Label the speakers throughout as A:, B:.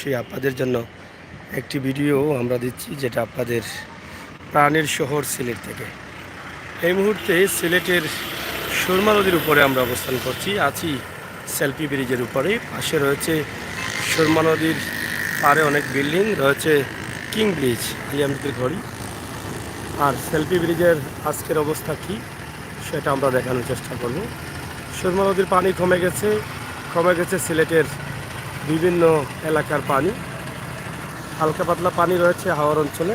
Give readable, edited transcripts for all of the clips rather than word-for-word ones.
A: সেই আপনাদের জন্য একটি ভিডিও আমরা দিচ্ছি, যেটা আপনাদের প্রাণের শহর সিলেট থেকে। এই মুহূর্তে সিলেটের সুরমা নদীর উপরে আমরা অবস্থান করছি, আছি সেলফি ব্রিজের উপরে। পাশে রয়েছে সুরমা নদীর পাড়ে অনেক বিল্ডিং রয়েছে, কিং ব্রিজ আলিয়ামদের ঘড়ি। আর সেলফি ব্রিজের আজকের অবস্থা কি সেটা আমরা দেখানোর চেষ্টা করব। সুরমা নদীর পানি কমে গেছে সিলেটের বিভিন্ন এলাকার পানি। হালকা পাতলা পানি রয়েছে হাওর অঞ্চলে,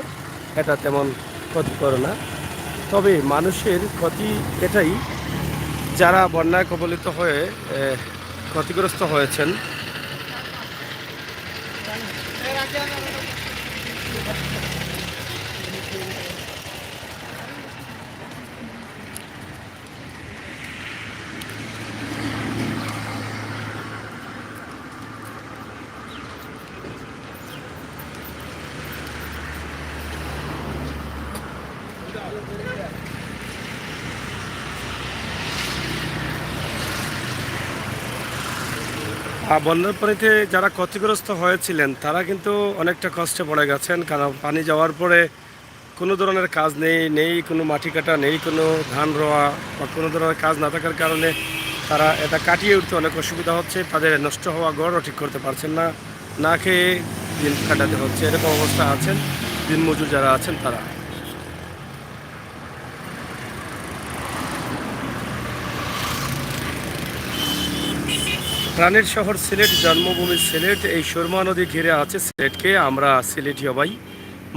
A: এটা তেমন ক্ষতিকর না। তবে মানুষের ক্ষতি এটাই, যারা বন্যায় কবলিত হয়ে ক্ষতিগ্রস্ত হয়েছেন, বন্যার পানিতে যারা ক্ষতিগ্রস্ত হয়েছিলেন তারা কিন্তু অনেকটা কষ্টে পড়ে গেছেন, কারণ পানি যাওয়ার পরে কোনো ধরনের কাজ নেই কোনো মাটি কাটা নেই, কোনো ধান রোয়া বা কোনো ধরনের কাজ না থাকার কারণে তারা এটা কাটিয়ে উঠতে অনেক অসুবিধা হচ্ছে। তাদের নষ্ট হওয়া ঘরও ঠিক করতে পারছেন না, না খেয়ে দিন কাটাতে হচ্ছে। এরকম অবস্থা আছেন দিনমজুর যারা আছেন তারা। প্রাণের শহর সিলেট, জন্মভূমি সিলেট। এই সুরমা নদী ঘিরে আছে সিলেটকে। আমরা সিলেটি হবাই,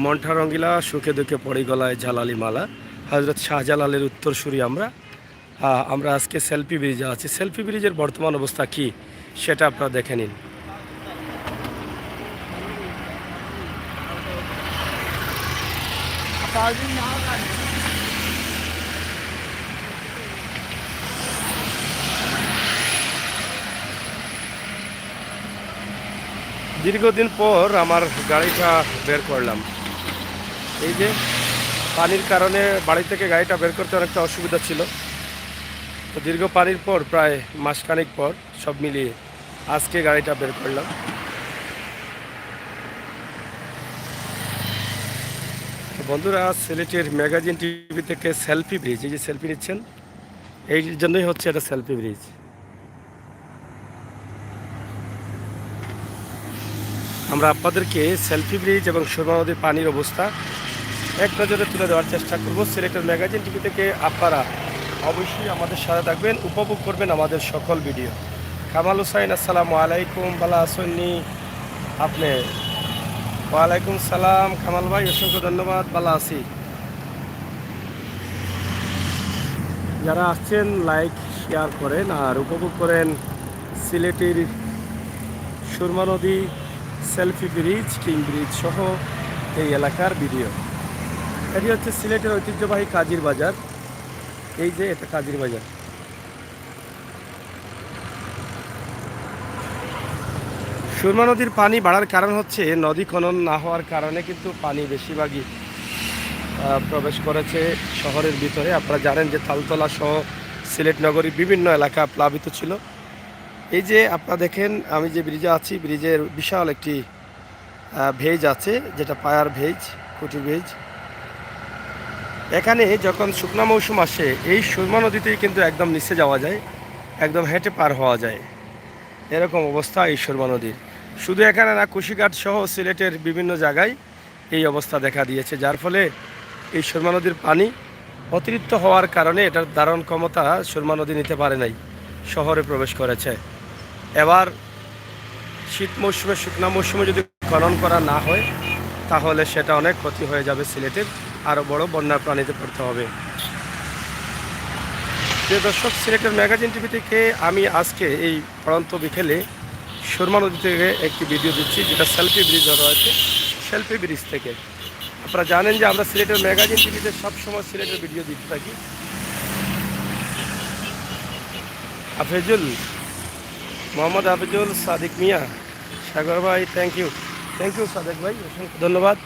A: মনটা রঙ্গিলা, সুখে দুঃখে পড়ে গলায় জালালি মালা, হজরত শাহজালালের উত্তরসূরি আমরা। আমরা আজকে সেলফি ব্রিজে আছি। সেলফি ব্রিজের বর্তমান অবস্থা কি সেটা আপনারা দেখে নিন। দীর্ঘদিন পর আমার গাড়িটা বের করলাম। এই যে পানির কারণে বাড়ি থেকে গাড়িটা বের করতে অনেকটা অসুবিধা ছিল, তো দীর্ঘ পানির পর প্রায় মাসখানেক পর সব মিলিয়ে আজকে গাড়িটা বের করলাম। বন্ধুরা, সিলেটের ম্যাগাজিন টিভি থেকে সেলফি ব্রিজ, এই যে সেলফি নিচ্ছেন, এই জন্যই হচ্ছে এটা সেলফি ব্রিজ। আমরা আপনাদেরকে সেলফি ব্রিজ এবং সুরমা নদীর পানির অবস্থা এক নজরে তুলে দেওয়ার চেষ্টা করব। সিলেটের ম্যাগাজিন টিভি থেকে আপনারা অবশ্যই আমাদের সাথে থাকবেন, উপভোগ করবেন আমাদের সকল ভিডিও। কামাল হুসাইন, আসসালামু আলাইকুম, ভালো আসেননি আপনি? ওয়ালাইকুম সালাম কামাল ভাই, অসংখ্য ধন্যবাদ, ভালো আছি। যারা আসছেন লাইক শেয়ার করেন আর উপভোগ করেন সিলেটের সুরমা নদী, সেলফি ব্রিজ, কিং ব্রিজ সহ এই এলাকার ভিডিও। এটি হচ্ছে সিলেটের ঐতিহ্যবাহী কাজির বাজার। এই যে এটা কাজির বাজার। সুরমা নদীর পানি বাড়ার কারণ হচ্ছে নদী খনন না হওয়ার কারণে কিন্তু পানি বেশিরভাগই প্রবেশ করেছে শহরের ভিতরে। আপনারা জানেন যে তালতলা সহ সিলেট নগরীর বিভিন্ন এলাকা প্লাবিত ছিল। এই যে আপনারা দেখেন, আমি যে ব্রিজে আছি, ব্রিজের বিশাল একটি ভেজ আছে, যেটা পায়ার ভেজ, কুটি ভেজ। এখানে যখন শুকনো মৌসুম আসে এই সুরমা নদীতেই কিন্তু একদম নিচে যাওয়া যায়, একদম হেঁটে পার হওয়া যায়, এরকম অবস্থা এই সুরমা নদীর। শুধু এখানে না, কুশিঘাট সহ সিলেটের বিভিন্ন জায়গায় এই অবস্থা দেখা দিয়েছে, যার ফলে এই সুরমা নদীর পানি অতিরিক্ত হওয়ার কারণে এটার ধারণ ক্ষমতা সুরমা নদী নিতে পারে নাই, শহরে প্রবেশ করেছে। এবার শীত মৌসুমে, শুকনা মৌসুমে যদি খনন করা না হয় তাহলে সেটা অনেক ক্ষতি হয়ে যাবে সিলেটের, আরও বড় বন্যার প্রাণীতে পড়তে হবে। প্রিয় দর্শক, সিলেটের ম্যাগাজিন টিভি থেকে আমি আজকে এই পড়ন্ত বিকেলে সুরমা নদী থেকে একটি ভিডিও দিচ্ছি, যেটা সেলফি ব্রিজ রয়েছে, সেলফি ব্রিজ থেকে। আপনারা জানেন যে আমরা সিলেটের ম্যাগাজিন টিভিতে সবসময় সিলেটের ভিডিও দিতে থাকি। হাফেজুল, মোহাম্মদ হাফেজুল, সাদিক মিয়া, সাগর ভাই, থ্যাংক ইউ সাদেক ভাই, অসংখ্য ধন্যবাদ।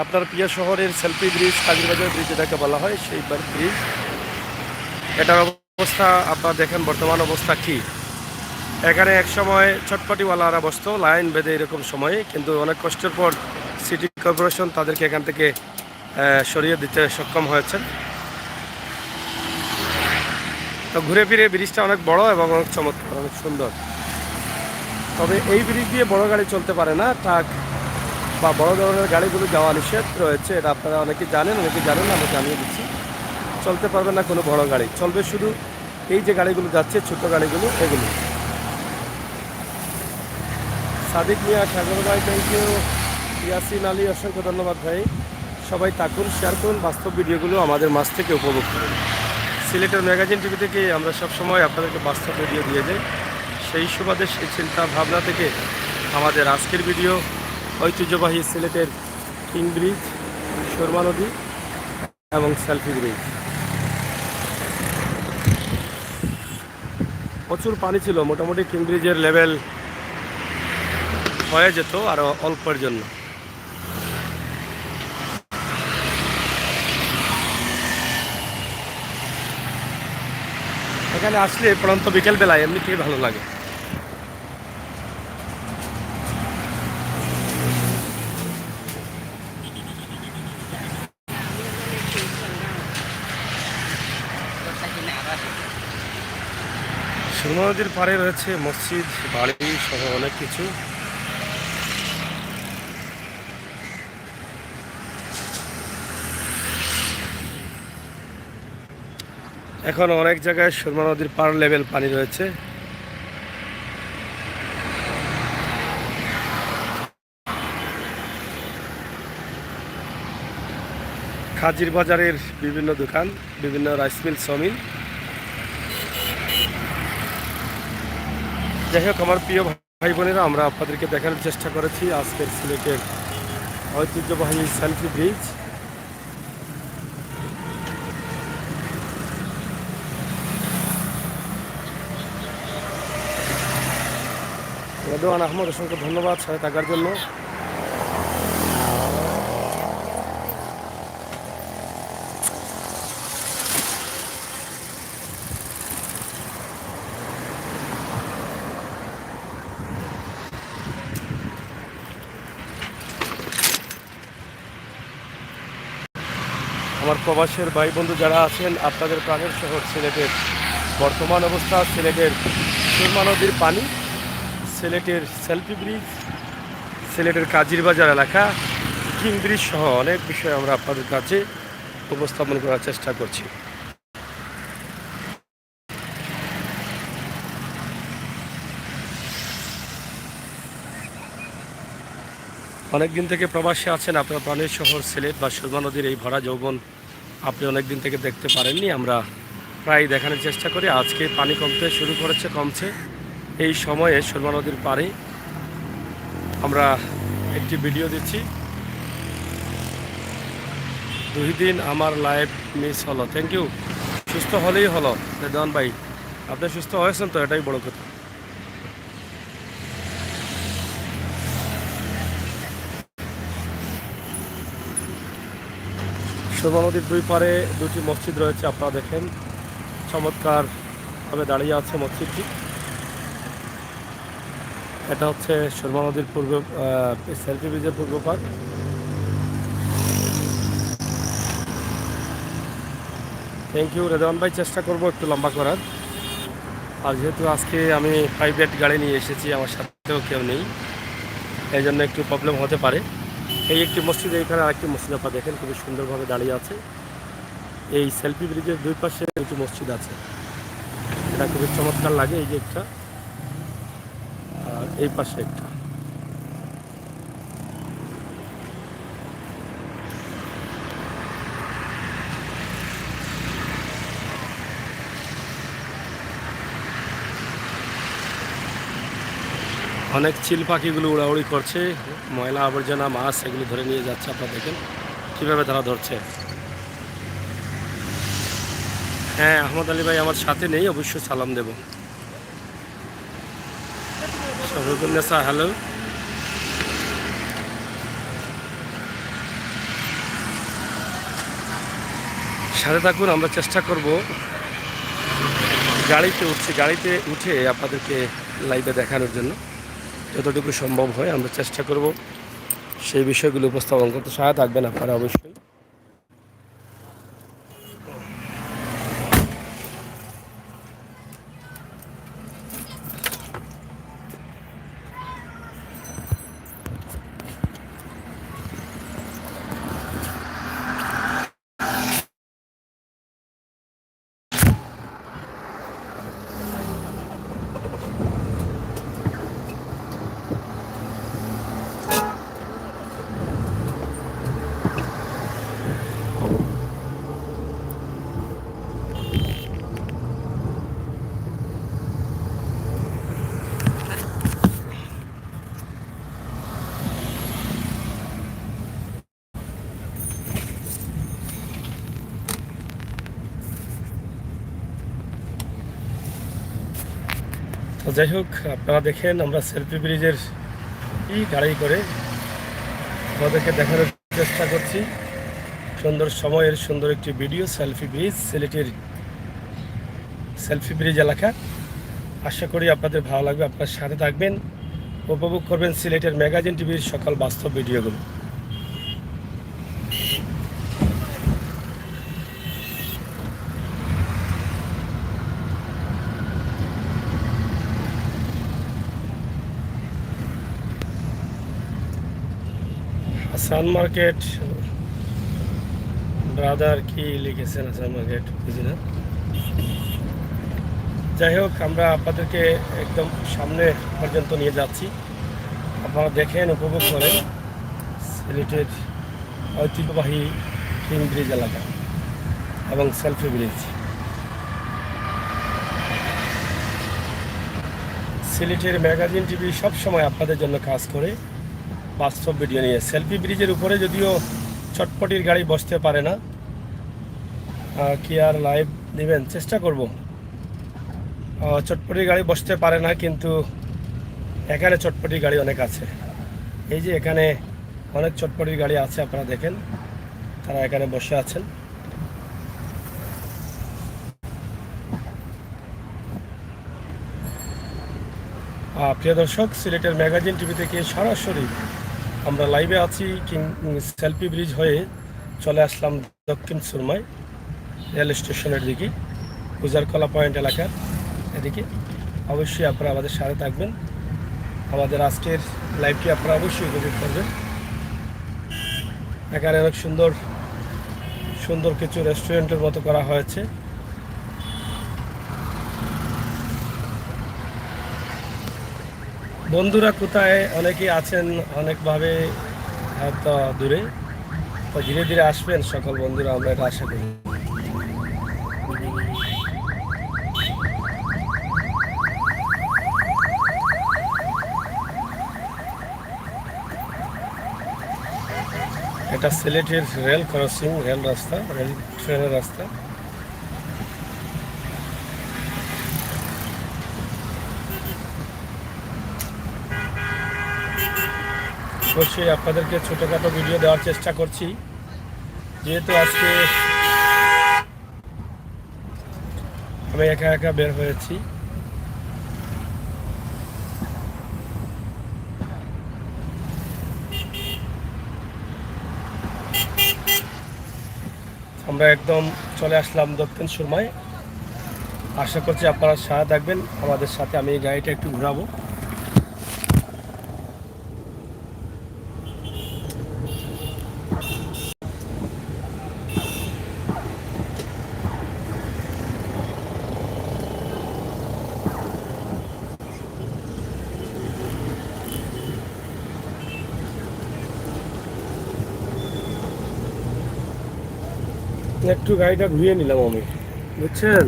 A: আপনার প্রিয় শহরের সেলফি ব্রিজ, কাজীবাজার ব্রিজ যেটাকে বলা হয়, সেই ব্রিজ। এটার অবস্থা আপনারা দেখেন, বর্তমান অবস্থা কি। এখানে এক সময় ছটপটিওয়ালারা বসতো লাইন বেঁধে এরকম সময়ে, কিন্তু অনেক কষ্টের পর সিটি কর্পোরেশন তাদেরকে এখান থেকে সরিয়ে দিতে সক্ষম হয়েছেন। তো ঘুরে ফিরে ব্রিজটা অনেক বড় এবং অনেক চমৎকার, অনেক সুন্দর। তবে এই ব্রিজ দিয়ে বড় গাড়ি চলতে পারে না, ট্রাক বা বড় ধরনের গাড়িগুলো যাওয়া নিষেধ রয়েছে। এটা আপনারা অনেকে জানেন, অনেকে জানেন না, আমি জানিয়ে দিচ্ছি। চলতে পারবে না কোনো বড় গাড়ি, চলবে শুধু এই যে গাড়িগুলো যাচ্ছে, ছোট গাড়িগুলো, এগুলো। সাদিক মিয়া, সাগর ভাই, থ্যাংক ইউ। ইয়াসিন আলী, অসংখ্য ধন্যবাদ ভাই। সবাই থাকুন, শেয়ার করুন, বাস্তব ভিডিওগুলো আমাদের মাছ থেকে উপভোগ করুন। সিলেটের ম্যাগাজিন টিভি থেকে আমরা সবসময় আপনাদেরকে বাস্তব ভিডিও দিয়ে যাই। সেই সুবাদে, সেই চিন্তা ভাবনা থেকে আমাদের আজকের ভিডিও ঐতিহ্যবাহী সিলেটের কিং ব্রিজ, সুরমা নদী এবং সেলফি ব্রিজ। প্রচুর পানি ছিল, মোটামুটি কিং ব্রিজের লেভেল হয়ে যেত আরও অল্পের জন্য। এখানে আসলে পড়ন্ত বিকেলবেলায় এমনিতেই ভালো লাগে। সুরমা নদীর পাড়ে রয়েছে মসজিদ, বাড়ি সহ অনেক কিছু। এখন অনেক জায়গায় সুরমা নদীর পার লেভেল পানি রয়েছে। খাজির বাজারের বিভিন্ন দোকান, বিভিন্ন রাইস মিল, সমিল। যাই হোক, আমার প্রিয় ভাই বোনেরা, আমরা আপনাদেরকে দেখানোর চেষ্টা করেছি আজকের সিলেটের ঐতিহ্যবাহী সেলফি ব্রিজ। রেদওয়ান আহমদ, অসংখ্য ধন্যবাদ সাথে থাকার জন্য। আমার প্রবাসের ভাই বন্ধু যারা আছেন, আপনাদের প্রাণের শহর সিলেটের বর্তমান অবস্থা, সিলেটের সুরমা নদীর পানি, সিলেটের সেলফি ব্রিজ, সিলেটের কাজির বাজার এলাকা, কিং ব্রিজ সহ অনেক বিষয় আমরা আপনাদের কাছে উপস্থাপন করার চেষ্টা করছি। অনেক দিন থেকে প্রবাসে আছেন, আপনার প্রাণের শহর সিলেট বা সুরমা নদীর এই ভরা যৌবন আপনি অনেক দিন থেকে দেখতে পারেননি। আমরা প্রায় দেখানোর চেষ্টা করি। আজকে পানি কমতে শুরু কমছে। এই সময়ে সুরমা নদীর পাড়ে আমরা একটি ভিডিও দিচ্ছি। 2 দিন আমার লাইভ মিস হলো, থ্যাংক ইউ। সুস্থ হলেই হলো রেদওয়ান ভাই, আপনি সুস্থ হয়েছেন তো, এটাই বড় কথা। সুরমা নদীর দুই পারে দুটি মসজিদ রয়েছে, আপনারা দেখেন চমৎকারভাবে দাঁড়িয়ে আছে মসজিদটি। এটা হচ্ছে সুরমা নদীর পূর্ব সেলফি ব্রিজের পূর্ব পার। থ্যাংক ইউ রেদওয়ান ভাই, চেষ্টা করব একটু লম্বা করার। আর যেহেতু আজকে আমি প্রাইভেট গাড়ি নিয়ে এসেছি, আমার সাথেও কেউ নেই, এই জন্য একটু প্রবলেম হতে পারে। এই একটি মসজিদ, এইখানে আরেকটি মসজিদ আপনারা দেখেন খুবই সুন্দরভাবে দাঁড়িয়ে আছে। এই সেলফি ব্রিজের দুই পাশে দুটি মসজিদ আছে, এটা খুবই চমৎকার লাগে। এই যে একটা, আর এই পাশে একটা। অনেক চিল পাখিগুলো উড়াউড়ি করছে, ময়লা আবর্জনা মাছ এগুলো ধরে নিয়ে যাচ্ছে। আপনারা দেখেন কীভাবে তারা ধরছে। হ্যাঁ, আহমদ আলী ভাই আমার সাথে নেই, অবশ্যই সালাম দেব। শফিকুন্নেসা, হ্যালো। সাথে থাকুন, আমরা চেষ্টা করব গাড়িতে উঠছি, গাড়িতে উঠে আপনাদেরকে লাইভে দেখানোর জন্য যতটুকু সম্ভব হয় আমরা চেষ্টা করব সেই বিষয়গুলো উপস্থাপন করতে। সহায়তা থাকবেন আপনারা অবশ্যই। তো যাই হোক, আপনারা দেখেন আমরা সেলফি ব্রিজের গাড়ি করে আমাদেরকে দেখানোর চেষ্টা করছি সুন্দর সময়ের সুন্দর একটি ভিডিও। সেলফি ব্রিজ, সিলেটের সেলফি ব্রিজ এলাকা। আশা করি আপনাদের ভালো লাগবে, আপনার সাথে থাকবেন, উপভোগ করবেন সিলেটের ম্যাগাজিন টিভির সকল বাস্তব ভিডিওগুলো। হাসান মার্কেট ব্রাদার কি লিখেছেন? হাসান মার্কেট বুঝি না। যাই হোক, আমরা আপনাদেরকে একদম সামনে পর্যন্ত নিয়ে যাচ্ছি, আপনারা দেখেন, উপভোগ করেন সিলেটের ঐতিহ্যবাহী কিং ব্রিজ এলাকা এবং সেলফি ব্রিজ। সিলেটের ম্যাগাজিন টিভি সবসময় আপনাদের জন্য কাজ করে বাস্তব ভিডিও নিয়ে। সেলফি ব্রিজের উপরে যদিও চটপটির গাড়ি বসতে পারে না, কি আর লাইভ নেবেন, চেষ্টা করব। চটপটির গাড়ি বসতে পারে না, কিন্তু এখানে চটপটির গাড়ি অনেক আছে। এই যে এখানে অনেক চটপটির গাড়ি আছে, আপনারা দেখেন, তারা এখানে বসে আছেন। প্রিয় দর্শক, সিলেটের ম্যাগাজিন টিভি থেকে সরাসরি আমরা লাইভে আছি। সেলফি ব্রিজ হয়ে চলে আসলাম দক্ষিণ সুরমায় রেল স্টেশনের দিকে, গুজারকলা পয়েন্ট এলাকার এদিকে। অবশ্যই আপনারা আমাদের সাথে থাকবেন, আমাদের আজকের লাইভটি আপনারা অবশ্যই উপভোগ করবেন। এখানে অনেক সুন্দর সুন্দর কিছু রেস্টুরেন্টের মতো করা হয়েছে। বন্ধুরা কোথায় অনেকেই আছেন, অনেকভাবে হয়তো দূরে, তো ধীরে ধীরে আসবেন সকল বন্ধুরা, আমরা এটা আশা করি। এটা সিলেটের রেল ক্রসিং, রেল রাস্তা, রেল ট্রেনের রাস্তা। অবশ্যই আপনাদেরকে ছোটোখাটো ভিডিও দেওয়ার চেষ্টা করছি, যেহেতু আজকে আমি একা একা বের হয়েছি। আমরা একদম চলে আসলাম দক্ষিণ সুরমায়। আশা করছি আপনারা সাথে থাকবেন আমাদের সাথে। আমি এই গাড়িটা একটু ঘোরাবো। একটু গাড়িটা ঘুরিয়ে নিলাম আমি, বুঝছেন,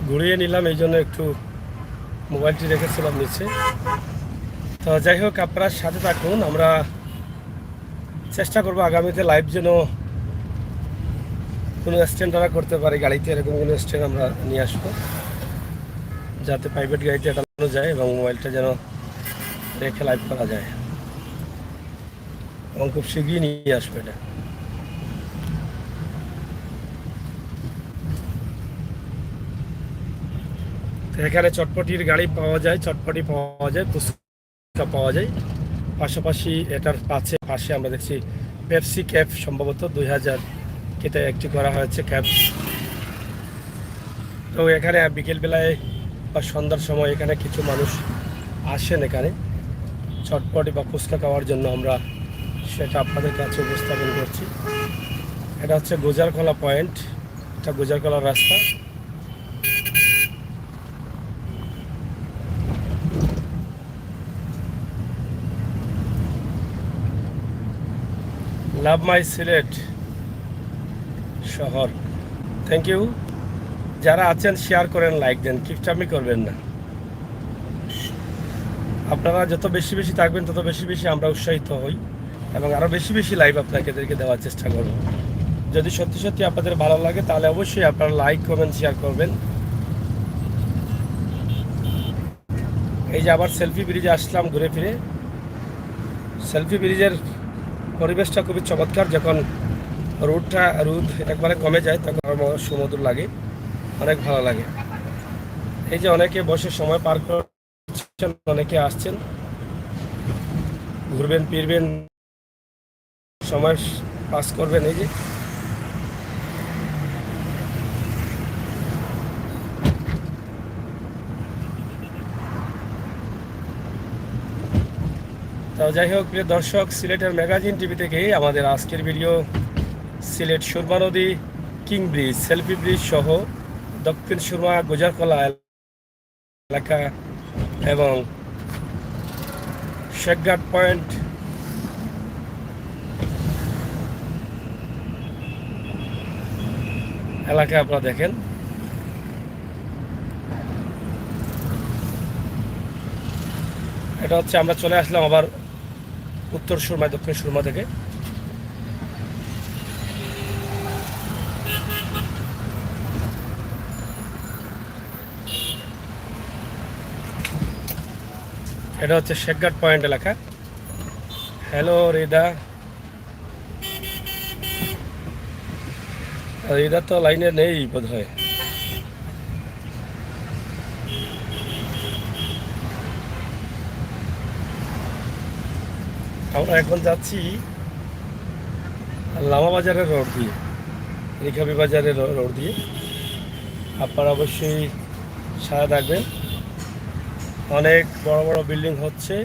A: ঘুরিয়ে নিলাম, এই জন্য একটু মোবাইলটি রেখেছিলাম নিচে। তো যাই হোক, আপনারা সাথে থাকুন, আমরা চেষ্টা করবো আগামীতে লাইভ যেন কোনো স্ট্যান্ড আমরা করতে পারি গাড়িতে, এরকম কোনো স্ট্যান্ড আমরা নিয়ে আসবো, যাতে প্রাইভেট গাড়িতে এটানো যায় এবং মোবাইলটা যেন রেখে লাইভ করা যায়, এবং খুব শীঘ্রই নিয়ে আসবো এটা। এখানে চটপটির গাড়ি পাওয়া যায়, চটপটি পাওয়া যায়, ফুচকা পাওয়া যায়। পাশাপাশি এটার পাশে আমরা দেখছি পেপসি ক্যাফ, সম্ভবত 2000 কেতে একটি করা হয়েছে ক্যাফ। তো এখানে বিকেলবেলায় বা সন্ধ্যার সময় এখানে কিছু মানুষ আসেন এখানে চটপটি বা ফুচকা খাওয়ার জন্য। আমরা সেটা আপনাদের কাছে উপস্থাপন করছি। এটা হচ্ছে গোজারখোলা পয়েন্ট, এটা গোজারখোলার রাস্তা। লাভ মাই সিলেট শহর। Thank you. যারা আছেন শেয়ার করেন, লাইক দেন, কিপটামি করবেন না। আপনারা যত বেশি বেশি থাকবেন তত বেশি বেশি আমরা উৎসাহিত হই এবং আরও বেশি বেশি লাইভ আপনাদেরকে দেওয়ার চেষ্টা করব। যদি সত্যি সত্যি আপনাদের ভালো লাগে তাহলে অবশ্যই আপনারা লাইক করবেন, শেয়ার করবেন। এই যে আবার সেলফি ব্রিজে আসলাম ঘুরে ফিরে। সেলফি ব্রিজের পরিবেশটা খুবই চমৎকার। যখন রোদ একবারে কমে যায় তখন সমুদ্র লাগে, অনেক ভালো লাগে। এই যে অনেকে বসে সময় পার করছেন, অনেকে আসছেন, ঘুরবেন ফিরবেন, সময় পাস করবেন। এই যে তো যাই হোক, প্রিয় দর্শক, সিলেটের ম্যাগাজিন টিভি থেকে আমাদের আজকের ভিডিও সিলেট সুরমা নদী, কিং ব্রিজ, সেলফি ব্রিজ সহ দক্ষিণ সুরমা, গোজারখোলা এলাকা এবং শেখঘাট পয়েন্ট এলাকা আপনারা দেখেন। এটা হচ্ছে আমরা চলে আসলাম আবার উত্তর সুরমা, দক্ষিণ সুরমা থেকে। এটা হচ্ছে শেখঘাট পয়েন্ট এলাকা। হ্যালো রিদা, রিদা তো লাইনে নেই বোধ হয়। আমরা এখন যাচ্ছি লামা বাজারের রোড দিয়ে, রিখাবি বাজারের রোড দিয়ে। আপনারা অবশ্যই সাথে থাকবেন। অনেক বড় বড় বিল্ডিং হচ্ছে।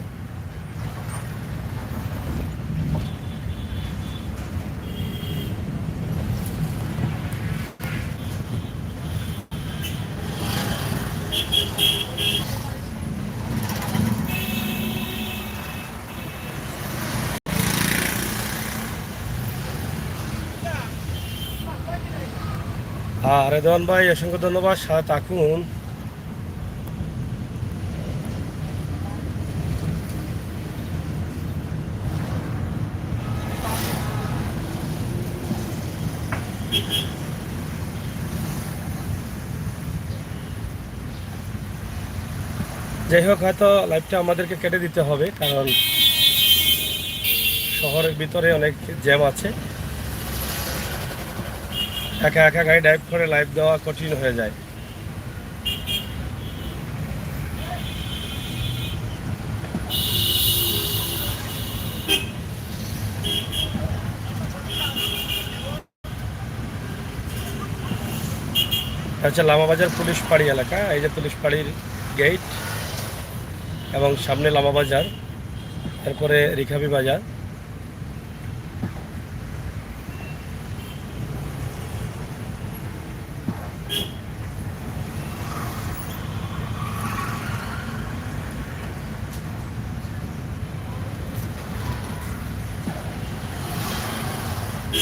A: রেদওয়ান ভাই, অসংখ্য ধন্যবাদ, সাথে থাকুন। যাই হোক, হয়তো লাইভটা আমাদেরকে কেটে দিতে হবে, কারণ শহরের ভিতরে অনেক জ্যাম আছে। একা একা গাড়ি ড্রাইভ করে লাইভ দেওয়া কঠিন হয়ে যায়। হচ্ছে লামাবাজার পুলিশ পাড়ি এলাকা। এই যে পুলিশ পাড়ির গেট এবং সামনে লামাবাজার, এরপরে রিখাবি বাজার।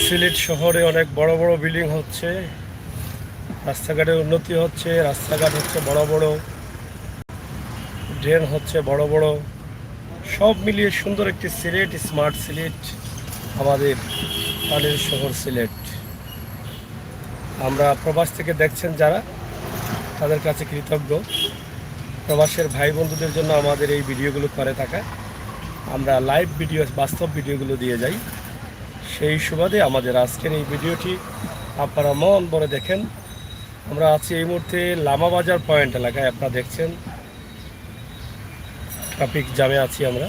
A: সিলেট শহরে অনেক বড় বড় বিল্ডিং হচ্ছে, রাস্তাঘাটের উন্নতি হচ্ছে, রাস্তাঘাট হচ্ছে বড় বড়, ড্রেন হচ্ছে বড় বড়, সব মিলিয়ে সুন্দর একটি সিলেট, স্মার্ট সিলেট, আমাদের প্রাণের শহর সিলেট। আমরা প্রবাস থেকে দেখছেন যারা, তাদের কাছে কৃতজ্ঞ। প্রবাসের ভাই বন্ধুদের জন্য আমাদের এই ভিডিওগুলো করে থাকা, আমরা লাইভ ভিডিও, বাস্তব ভিডিওগুলো দিয়ে যাই। সেই সুবাদে আমাদের আজকের এই ভিডিওটি আপনারা মন ভরে দেখেন আমরা আছি এই মুহূর্তে লামাবাজার পয়েন্ট এলাকায়, আপনারা দেখছেন ট্রাফিক জ্যামে আছি আমরা।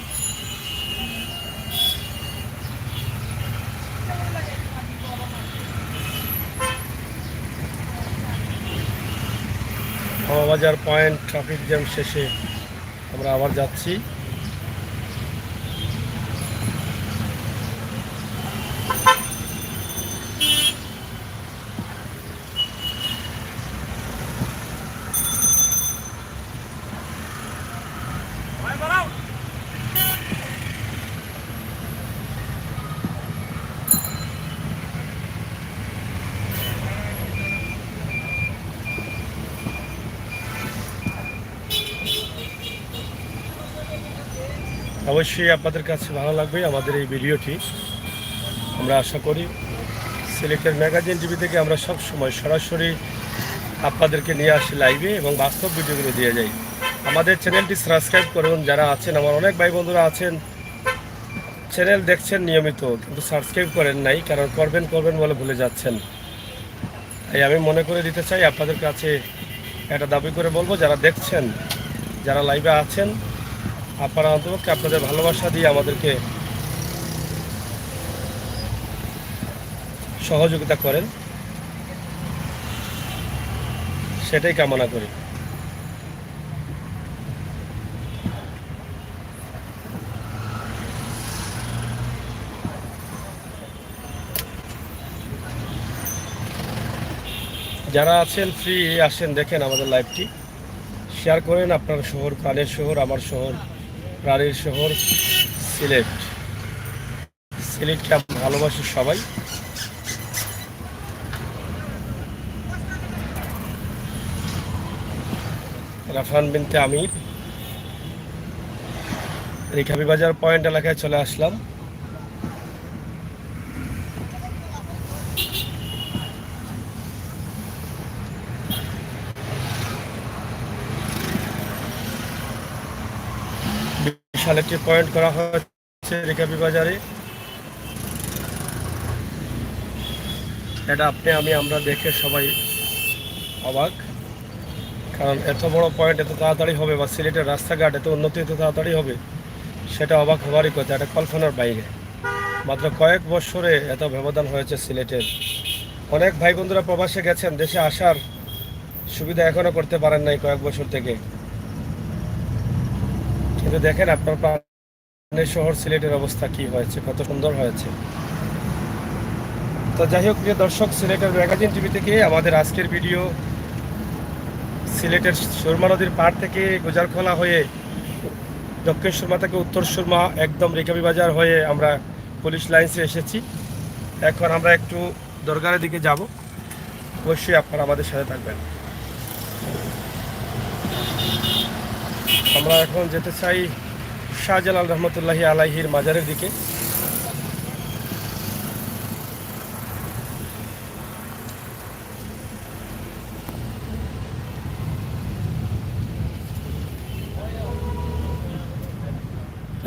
A: লামাবাজার পয়েন্ট ট্রাফিক জ্যাম শেষে আমরা আবার যাচ্ছি। অবশ্যই আপনাদের কাছে ভালো লাগবে আমাদের এই ভিডিওটি। আমরা আশা করি সিলেটের ম্যাগাজিন টিভি থেকে আমরা সব সময় সরাসরি আপনাদেরকে নিয়ে আসি লাইভে এবং বাস্তব ভিডিওগুলো দিয়ে যাই। আমাদের চ্যানেলটি সাবস্ক্রাইব করুন। যারা আছেন, আমার অনেক ভাই বন্ধুরা আছেন চ্যানেল দেখছেন নিয়মিত, কিন্তু সাবস্ক্রাইব করেন নাই, কারণ করবেন বলে ভুলে যাচ্ছেন। তাই আমি মনে করে দিতে চাই আপনাদের কাছে, একটা দাবি করে বলবো, যারা দেখছেন, যারা লাইভে আছেন, আপনারা অন্তপক্ষে আপনাদের ভালোবাসা দিয়ে আমাদেরকে সহযোগিতা করেন, সেটাই কামনা করি। যারা আছেন ফ্রি আসেন, দেখেন আমাদের লাইভটি, শেয়ার করেন। আপনার শহর, প্রাণের শহর, আমার শহর, প্রাণের শহর সিলেট। সিলেটকে আমরা ভালোবাসি সবাই। রাফান বিনতে আমির, রেখাবি বাজার পয়েন্ট এলাকায় চলে আসলাম। বিশাল একটি পয়েন্ট করা হচ্ছে রেখাবি বাজারে। এটা আমরা দেখে সবাই অবাক, কারণ এত বড় পয়েন্ট এত তাড়াতাড়ি হবে, বা সিলেটের রাস্তাঘাট এত উন্নতি এত তাড়াতাড়ি হবে, সেটা অবাক হবারই কথা, এটা কল্পনার বাইরে। মাত্র কয়েক বছরে এত ব্যবধান হয়েছে সিলেটের। অনেক ভাই বন্ধুরা প্রবাসে গেছেন, দেশে আসার সুবিধা এখনো করতে পারেন নাই কয়েক বছর থেকে, কিন্তু দেখেন আপনার প্রাণের শহর সিলেটের অবস্থা কি হয়েছে, কত সুন্দর হয়েছে। তো যাই হোক, প্রিয় দর্শক, সিলেটের ম্যাগাজিন টিভি থেকে আমাদের আজকের ভিডিও সিলেটের সুরমা নদীর পাড় থেকে গুজারখোলা হয়ে দক্ষিণ সুরমা থেকে উত্তর সুরমা একদম রেখাবি বাজার হয়ে আমরা পুলিশ লাইন্সে এসেছি। এখন আমরা একটু দরগারের দিকে যাব, অবশ্যই আপনারা আমাদের সাথে থাকবেন। আমরা এখন যেতে চাই শাহজালাল রহমতুল্লাহি আলাইহির মাজারের দিকে।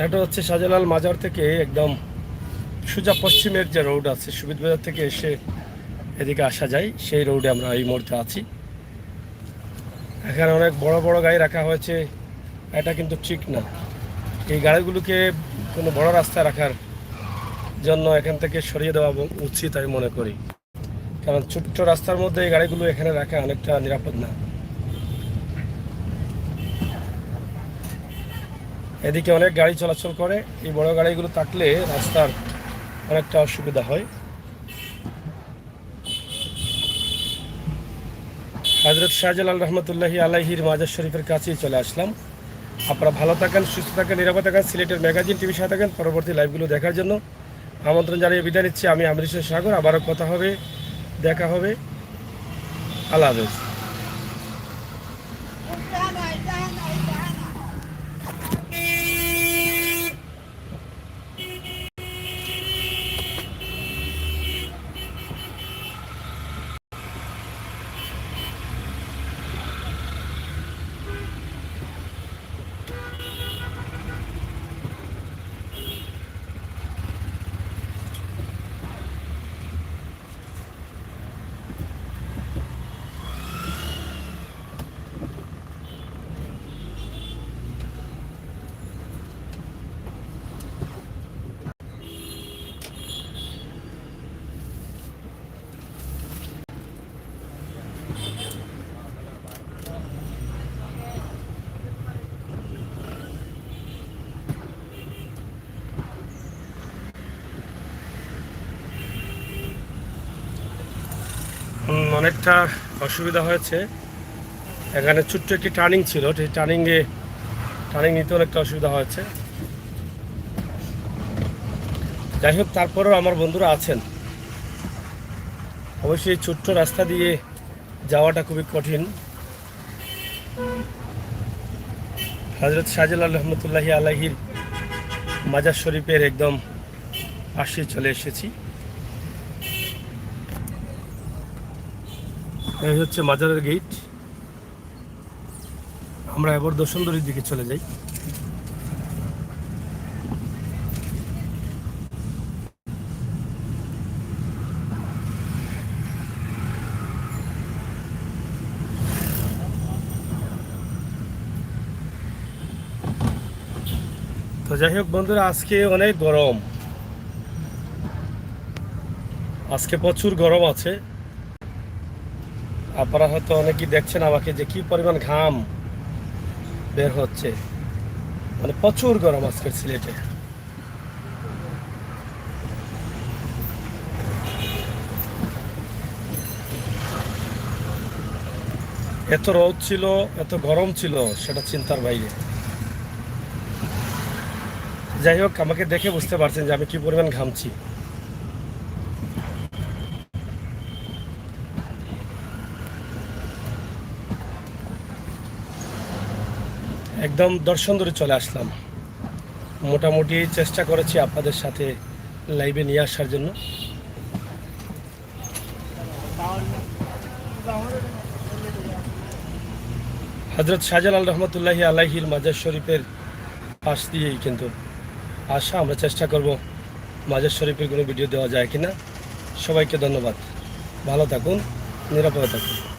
A: এটা হচ্ছে শাহজালাল মাজার থেকে একদম সোজা পশ্চিমের যে রোড আছে, সুবিধ বাজার থেকে এসে এদিকে আসা যায়, সেই রোডে আমরা এই মুহূর্তে আছি। এখানে অনেক বড় বড় গাড়ি রাখা হয়েছে, এটা কিন্তু ঠিক না। এই গাড়িগুলোকে কোনো বড় রাস্তায় রাখার জন্য এখান থেকে সরিয়ে দেওয়া উচিত আমি মনে করি, কারণ ছোট্ট রাস্তার মধ্যে এই গাড়িগুলো এখানে রাখা অনেকটা নিরাপদ না। এদিকে অনেক গাড়ি চলাচল করে, এই বড় গাড়িগুলো থাকলে রাস্তার অনেকটা অসুবিধা হয়। হযরত শাহজালাল রহমতুল্লাহি আলাইহির মাজার শরীফের কাছেই চলে আসলাম। আপনারা ভালো থাকেন, সুস্থ থাকেন, নিরাপদ থাকেন, সিলেটের ম্যাগাজিন টিভির সাথে থাকেন। পরবর্তী লাইভগুলো দেখার জন্য আমন্ত্রণ জানিয়ে বিদায় নিচ্ছি। আমি আমির হোসেন সাগর। আবারও কথা হবে, দেখা হবে। আল্লাহ হাফেজ। অনেকটা অসুবিধা হয়েছে। এখানে ছোট্ট একটি টার্নিং ছিল, সেই টার্নিং নিতে অনেকটা অসুবিধা হয়েছে। যাই হোক, তারপরেও আমার বন্ধুরা আছেন। অবশ্যই ছোট্ট রাস্তা দিয়ে যাওয়াটা খুবই কঠিন। হযরত শাহজালাল রহমতুল্লাহি আলাইহির মাজার শরীফের একদম পাশে চলে এসেছি। এই হচ্ছে মাজারের গেট। আমরা এবার দর্শনদরির দিকে চলে যাই। তো যাই হোক বন্ধুরা, আজকে অনেক গরম, আজকে প্রচুর গরম আছে। আপনারা হয়তো অনেকেই দেখছেন আমাকে যে কি পরিমাণ ঘাম বের হচ্ছে, মানে প্রচুর গরম আজকের সিলেটে। এত রোদ ছিল, এত গরম ছিল, সেটা চিন্তার বাইরে। যাই হোক, আমাকে দেখে বুঝতে পারছেন যে আমি কি পরিমাণ ঘামছি। একদম দর্শন ধরে চলে আসলাম। মোটামুটি চেষ্টা করেছি আপনাদের সাথে লাইভে নিয়ে আসার জন্য। হযরত শাহজালাল রহমতুল্লাহি আলাইহির মাজার শরীফের পাশ দিয়েই কিন্তু আসা। আমরা চেষ্টা করব মাজার শরীফের কোনো ভিডিও দেওয়া যায় কিনা। সবাইকে ধন্যবাদ। ভালো থাকুন, নিরাপদে থাকুন।